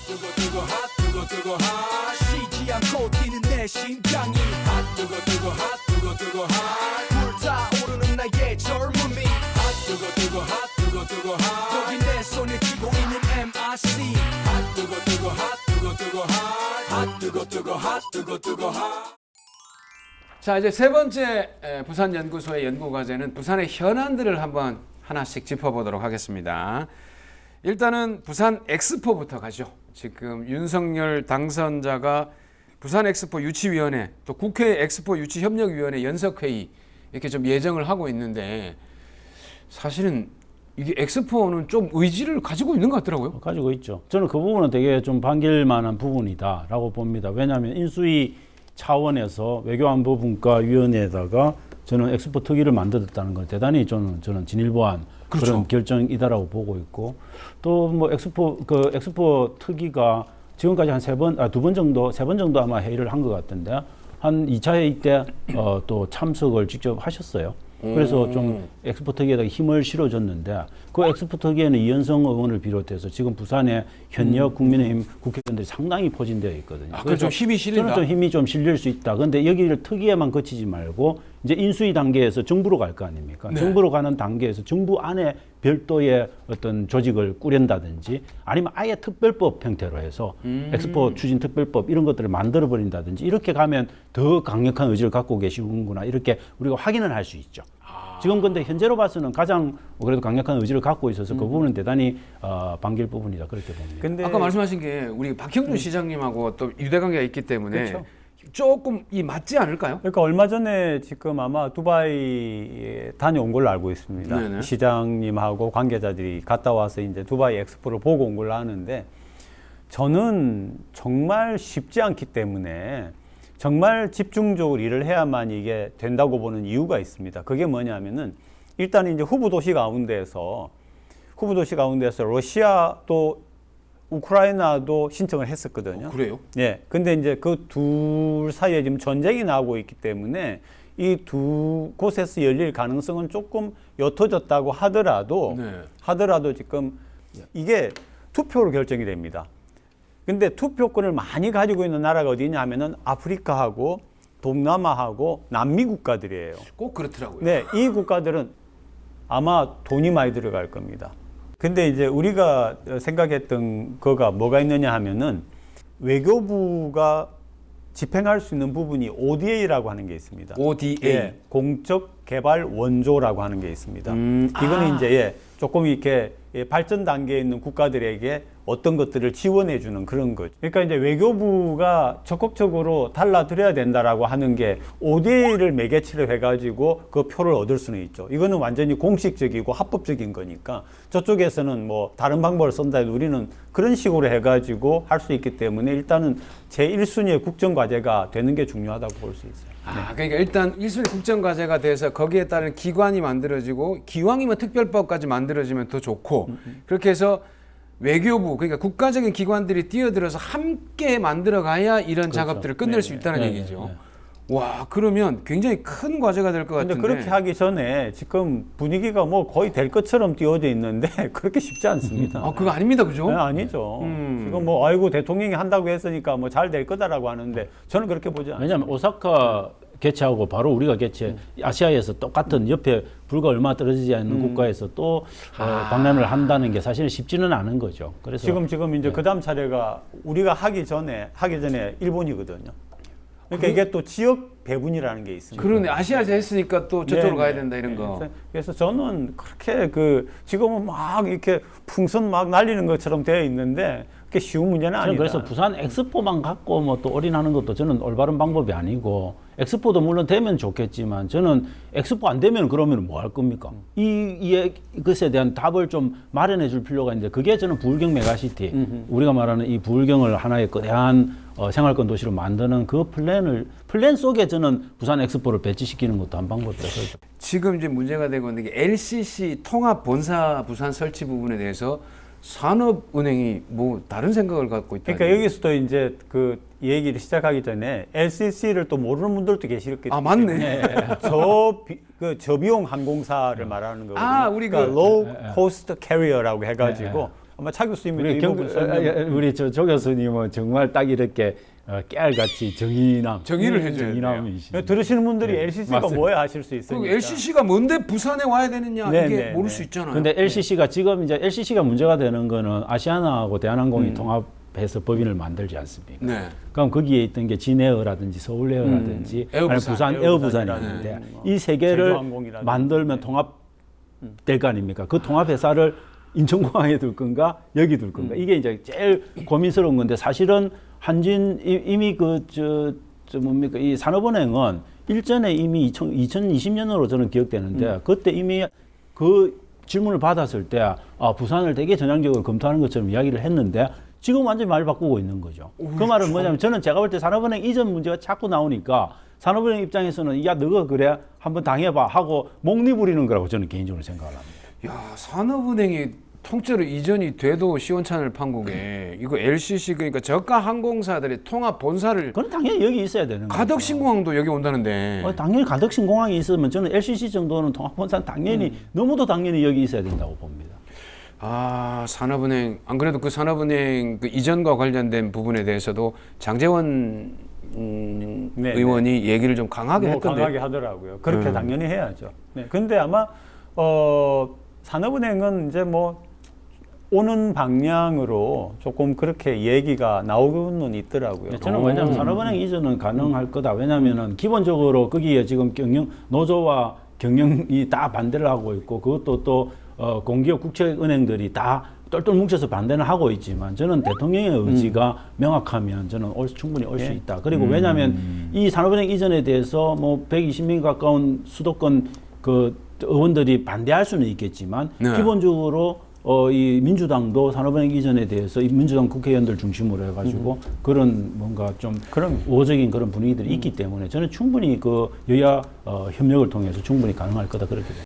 뜨거 핫 뜨거 뜨거 핫 쉬지 않고 뛰는 내 심장이 핫 뜨거 뜨거 핫 뜨거 뜨거 핫 불타오르는 나의 젊음이 핫 뜨거 뜨거 핫 뜨거 뜨거 핫 여기 내 손에 쥐고 있는 MRC 핫 뜨거 뜨거 핫 뜨거 뜨거 핫 뜨거 뜨거 핫 뜨거 뜨거 핫. 자, 이제 세 번째 부산 연구소의 연구 과제는 부산의 현안들을 한번 하나씩 짚어보도록 하겠습니다. 일단은 부산 엑스포부터 가죠. 지금 윤석열 당선자가 부산 엑스포 유치위원회 또 국회 엑스포 유치협력위원회 연석회의 이렇게 좀 예정을 하고 있는데 사실은 이게 엑스포는 좀 의지를 가지고 있는 것 같더라고요. 가지고 있죠. 저는 그 부분은 되게 좀 반길 만한 부분이다라고 봅니다. 왜냐하면 인수위 차원에서 외교안보분과위원회에다가 저는 엑스포 특위를 만들었다는 걸 대단히 저는 진일보한 그렇죠. 그런 결정이다라고 보고 있고 또 뭐 엑스포 특위가 지금까지 한 두 번 정도 아마 회의를 한 것 같은데 한 2차 회의 때 또 참석을 직접 하셨어요. 그래서 좀 엑스포 특위에다가 힘을 실어줬는데 그 엑스포 특위에는 이현성 의원을 비롯해서 지금 부산에 현역 국민의힘 국회의원들이 상당히 포진되어 있거든요. 아, 그래서 좀 힘이 실린다. 저는 좀 힘이 좀 실릴 수 있다. 그런데 여기를 특위에만 거치지 말고 이제 인수위 단계에서 정부로 갈 거 아닙니까? 네. 정부로 가는 단계에서 정부 안에 별도의 어떤 조직을 꾸린다든지 아니면 아예 특별법 형태로 해서 엑스포 추진 특별법 이런 것들을 만들어 버린다든지 이렇게 가면 더 강력한 의지를 갖고 계시는구나 이렇게 우리가 확인을 할 수 있죠. 지금 근데 현재로 봐서는 가장 그래도 강력한 의지를 갖고 있어서 그 부분은 대단히 반길 부분이다 그렇게 봅니다. 근데 아까 말씀하신 게 우리 박형준 시장님하고 또 유대관계가 있기 때문에 그렇죠. 조금 이 맞지 않을까요? 그러니까 얼마 전에 지금 아마 두바이에 다녀온 걸로 알고 있습니다. 네네. 시장님하고 관계자들이 갔다 와서 이제 두바이 엑스포를 보고 온 걸로 아는데 저는 정말 쉽지 않기 때문에 정말 집중적으로 일을 해야만 이게 된다고 보는 이유가 있습니다. 그게 뭐냐면은 일단 이제 후보 도시 가운데에서 러시아도 우크라이나도 신청을 했었거든요. 그래요? 예. 근데 이제 그 둘 사이에 지금 전쟁이 나고 있기 때문에 이 두 곳에서 열릴 가능성은 조금 옅어졌다고 하더라도 지금 이게 투표로 결정이 됩니다. 근데 투표권을 많이 가지고 있는 나라가 어디냐 하면은 아프리카하고 동남아하고 남미 국가들이에요. 꼭 그렇더라고요. 네, 이 국가들은 아마 돈이 많이 들어갈 겁니다. 근데 이제 우리가 생각했던 거가 뭐가 있느냐 하면은 외교부가 집행할 수 있는 부분이 ODA라고 하는 게 있습니다. ODA. 예, 공적 개발 원조라고 하는 게 있습니다. 이거는 이제 조금 이렇게 발전 단계에 있는 국가들에게 어떤 것들을 지원해 주는 그런 거죠. 그러니까 이제 외교부가 적극적으로 달라들어야 된다라고 하는 게 ODA를 매개치를 해가지고 그 표를 얻을 수는 있죠. 이거는 완전히 공식적이고 합법적인 거니까 저쪽에서는 뭐 다른 방법을 쓴다 해도 우리는 그런 식으로 해가지고 할 수 있기 때문에 일단은 제1순위의 국정과제가 되는 게 중요하다고 볼 수 있어요. 그러니까 일단 1순위 국정과제가 돼서 거기에 따른 기관이 만들어지고 기왕이면 특별법까지 만들어지면 더 좋고 그렇게 해서 외교부 그러니까 국가적인 기관들이 뛰어들어서 함께 만들어가야 이런 그렇죠. 작업들을 끝낼 수 있다는 얘기죠. 와, 그러면 굉장히 큰 과제가 될 것 근데 같은데. 그렇게 하기 전에 지금 분위기가 뭐 거의 될 것처럼 띄워져 있는데 그렇게 쉽지 않습니다. 아, 그거 아닙니다, 그죠? 네, 아니죠. 지금 뭐 아이고 대통령이 한다고 했으니까 뭐 잘 될 거다라고 하는데 저는 그렇게 보지 않아요. 왜냐하면 오사카 개최하고 바로 우리가 개최 아시아에서 똑같은 옆에 불과 얼마 떨어지지 않는 국가에서 또 방문을 한다는 게 사실은 쉽지는 않은 거죠. 그래서 지금 이제 그다음 차례가 우리가 하기 전에 일본이거든요. 그러니까 이게 또 지역 배분이라는 게 있습니다. 그러네. 아시아에서 했으니까 또 저쪽으로 가야 된다 이런 거. 그래서 저는 그렇게 지금은 막 이렇게 풍선 막 날리는 것처럼 되어 있는데 그게 쉬운 문제는 저는 아니다. 그래서 부산 엑스포만 갖고 뭐 또 올인하는 것도 저는 올바른 방법이 아니고 엑스포도 물론 되면 좋겠지만 저는 엑스포 안 되면 그러면 뭐 할 겁니까? 이것에 대한 답을 좀 마련해 줄 필요가 있는데 그게 저는 부울경 메가시티 우리가 말하는 이 부울경을 하나의 거대한 생활권 도시로 만드는 그 플랜 속에 저는 부산 엑스포를 배치시키는 것도 한 방법이라서 지금 이제 문제가 되고 있는 게 LCC 통합 본사 부산 설치 부분에 대해서 산업은행이 뭐 다른 생각을 갖고 있다. 그러니까 여기서도 이제 그 얘기를 시작하기 전에 LCC를 또 모르는 분들도 계시겠기 때문에 아, 맞네. 저비용 항공사를 말하는 거거든요. 아, 우리 그러니까 low cost carrier라고 해가지고 아마 차 교수님이 우리 이 부분 설명. 우리 조 교수님은 정말 딱 이렇게 깨알같이 정의를 해줘야 정의남이시죠. 들으시는 분들이 네, LCC가 맞습니다. 뭐야 하실 수 그 있으니까. LCC가 뭔데 부산에 와야 되느냐 네, 이게 네, 모를 네. 수 있잖아요. 근데 LCC가 지금 이제 LCC가 문제가 되는 거는 아시아나하고 대한항공이 통합해서 법인을 만들지 않습니까? 네. 그럼 거기에 있던 게 진에어라든지 서울에어라든지 아니면 에어부산. 부산 에어부산이 있는데 이 세 개를 제주항공이라든지. 만들면 통합될 거 아닙니까? 그 통합회사를 인천공항에 둘 건가 여기 둘 건가 이게 이제 제일 고민스러운 건데 사실은 한진 이미 뭡니까 이 산업은행은 일전에 이미 2020년으로 저는 기억되는데 그때 이미 그 질문을 받았을 때 부산을 되게 전향적으로 검토하는 것처럼 이야기를 했는데 지금 완전히 말 바꾸고 있는 거죠. 그 말은 뭐냐면 저는 제가 볼 때 산업은행 이전 문제가 자꾸 나오니까 산업은행 입장에서는 야 너가 그래 한번 당해봐 하고 목리 부리는 거라고 저는 개인적으로 생각을 합니다. 야, 산업은행이 통째로 이전이 돼도 시원찮을 판국에 이거 LCC 그러니까 저가 항공사들의 통합 본사를 그건 당연히 여기 있어야 되는 거죠. 가덕신공항도 여기 온다는데 당연히 가덕신공항이 있으면 저는 LCC 정도는 통합본사는 당연히 너무도 당연히 여기 있어야 된다고 봅니다. 아 산업은행 안 그래도 그 산업은행 그 이전과 관련된 부분에 대해서도 장제원 네, 의원이 얘기를 좀 강하게 뭐 했던데 강하게 하더라고요. 그렇게 당연히 해야죠. 네. 근데 아마 산업은행은 이제 뭐 오는 방향으로 조금 그렇게 얘기가 나오고는 있더라고요. 저는 왜냐하면 산업은행 이전은 가능할 거다. 왜냐하면은 기본적으로 거기에 지금 노조와 경영이 다 반대를 하고 있고 그것도 또 공기업 국책은행들이 다 똘똘 뭉쳐서 반대는 하고 있지만 저는 대통령의 의지가 명확하면 저는 충분히 올 수 있다. 그리고 왜냐하면 이 산업은행 이전에 대해서 뭐 120명 가까운 수도권 그 의원들이 반대할 수는 있겠지만 네. 기본적으로 이 민주당도 산업은행 이전에 대해서 이 민주당 국회의원들 중심으로 해가지고 그런 뭔가 좀 그럼. 우호적인 그런 분위기들이 있기 때문에 저는 충분히 그 여야 협력을 통해서 충분히 가능할 거다 그렇게 봅니다.